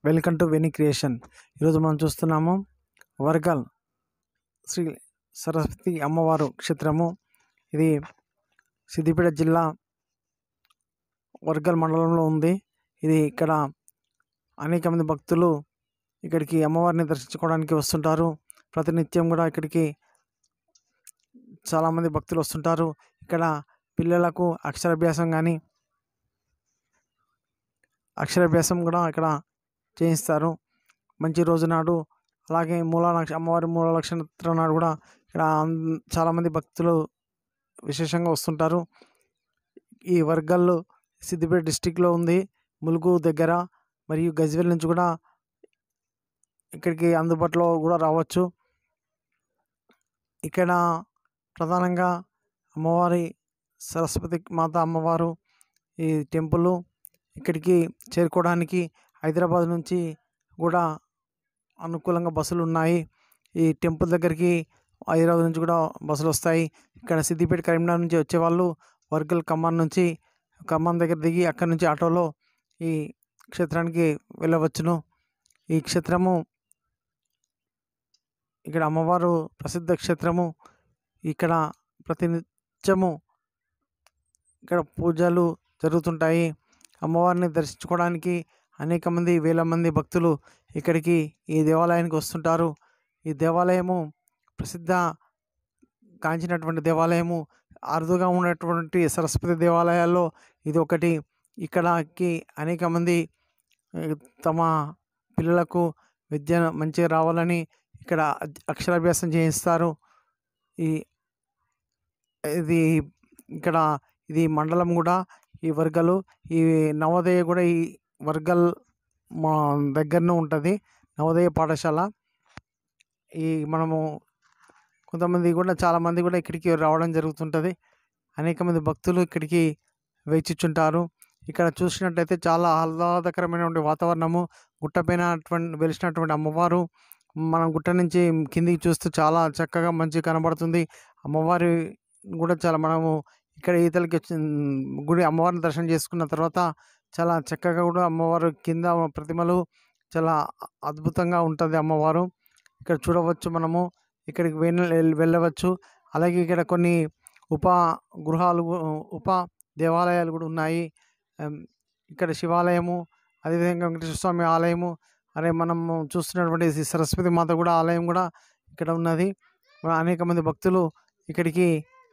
Welcome to వెనీ creation. ఈరోజు మనం చూస్తున్నాము వర్గల్ శ్రీ సరస్వతి అమ్మవారు క్షేత్రము. ఇది సిద్దిపేట జిల్లా వర్గల్ మండలంలో ఉంది. ఇది ఇక్కడ అనేక మంది భక్తులు ఇక్కడికి అమ్మవారిని దర్శించుకోవడానికి వస్తుంటారు. ప్రతినిత్యం కూడా ఇక్కడికి చాలామంది భక్తులు వస్తుంటారు. ఇక్కడ పిల్లలకు అక్షరాభ్యాసం కూడా ఇక్కడ చేయిస్తారు. మంచి రోజు నాడు, అలాగే అమ్మవారి మూల నక్షత్రం నాడు కూడా ఇక్కడ చాలామంది భక్తులు విశేషంగా వస్తుంటారు. ఈ వర్గల్ సిద్దిపేట డిస్టిక్లో ఉంది. ములుగు దగ్గర మరియు గజ్వేల్ నుంచి కూడా ఇక్కడికి అందుబాటులో కూడా రావచ్చు. ఇక్కడ ప్రధానంగా అమ్మవారి సరస్వతి మాత అమ్మవారు ఈ టెంపుల్ ఇక్కడికి చేరుకోవడానికి హైదరాబాద్ నుంచి కూడా అనుకూలంగా బస్సులు ఉన్నాయి. ఈ టెంపుల్ దగ్గరికి హైదరాబాద్ నుంచి కూడా బస్సులు వస్తాయి. ఇక్కడ సిద్దిపేట కరీంనగర్ నుంచి వచ్చేవాళ్ళు వర్గల్ ఖమ్మం దగ్గర దిగి అక్కడి నుంచి ఆటోలో ఈ క్షేత్రానికి వెళ్ళవచ్చును. ఈ క్షేత్రము ఇక్కడ అమ్మవారు ప్రసిద్ధ క్షేత్రము. ఇక్కడ ప్రతినిత్యము ఇక్కడ పూజలు జరుగుతుంటాయి. అమ్మవారిని దర్శించుకోవడానికి అనేక మంది వేల మంది భక్తులు ఇక్కడికి ఈ దేవాలయానికి వస్తుంటారు. ఈ దేవాలయము ప్రసిద్ధ కాంచినటువంటి దేవాలయము. అరుదుగా ఉన్నటువంటి సరస్వతి దేవాలయాల్లో ఇది ఒకటి. ఇక్కడికి అనేక మంది తమ పిల్లలకు విద్య మంచిగా రావాలని ఇక్కడ అక్షరాభ్యాసం చేయిస్తారు. ఇది మండలం కూడా ఈ వర్గలు. ఈ నవోదయ కూడా ఈ వర్గల్ మా దగ్గరనే ఉంటుంది, నవోదయ పాఠశాల. మనము చాలామంది కూడా ఇక్కడికి రావడం జరుగుతుంటుంది. అనేక మంది భక్తులు ఇక్కడికి వేచిచుంటారు. ఇక్కడ చూసినట్టయితే చాలా ఆహ్లాదకరమైనటువంటి వాతావరణము. గుట్టపైన వెలిసినటువంటి అమ్మవారు మనం గుట్ట నుంచి కిందికి చూస్తూ చాలా చక్కగా మంచిగా కనబడుతుంది. అమ్మవారి కూడా మనము ఇక్కడ ఈతలకి అమ్మవారిని దర్శనం చేసుకున్న తర్వాత చాలా చక్కగా కూడా అమ్మవారు కింద ప్రతిమలు చాలా అద్భుతంగా ఉంటుంది అమ్మవారు. ఇక్కడ చూడవచ్చు, మనము ఇక్కడికి వెళ్ళవచ్చు. అలాగే ఇక్కడ కొన్ని ఉప దేవాలయాలు కూడా ఉన్నాయి. ఇక్కడ శివాలయము, అదేవిధంగా వెంకటేశ్వర స్వామి ఆలయము, మనము చూస్తున్నటువంటి సరస్వతి మాత కూడా ఆలయం కూడా ఇక్కడ ఉన్నది. అనేక మంది భక్తులు ఇక్కడికి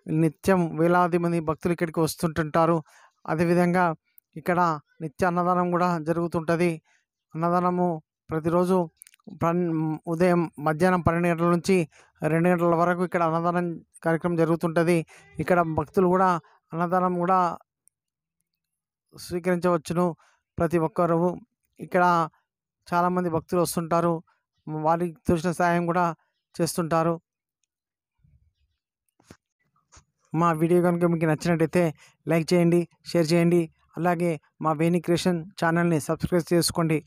నిత్యం వేలాది మంది భక్తులు ఇక్కడికి వస్తుంటుంటారు. అదేవిధంగా ఇక్కడ నిత్య అన్నదానం కూడా జరుగుతుంటుంది. అన్నదానము ప్రతిరోజు ఉదయం మధ్యాహ్నం 12 గంటల నుంచి 2 గంటల వరకు ఇక్కడ అన్నదానం కార్యక్రమం జరుగుతుంటుంది. ఇక్కడ భక్తులు కూడా అన్నదానం కూడా స్వీకరించవచ్చును. ప్రతి ఒక్కరు ఇక్కడ చాలామంది భక్తులు వస్తుంటారు. వారికి తోచిన సహాయం కూడా చేస్తుంటారు. మా వీడియో కనుక మీకు నచ్చినట్టయితే లైక్ చేయండి, షేర్ చేయండి. అలాగే మా వెనీ క్రియేషన్ ఛానల్ని సబ్స్క్రైబ్ చేసుకోండి.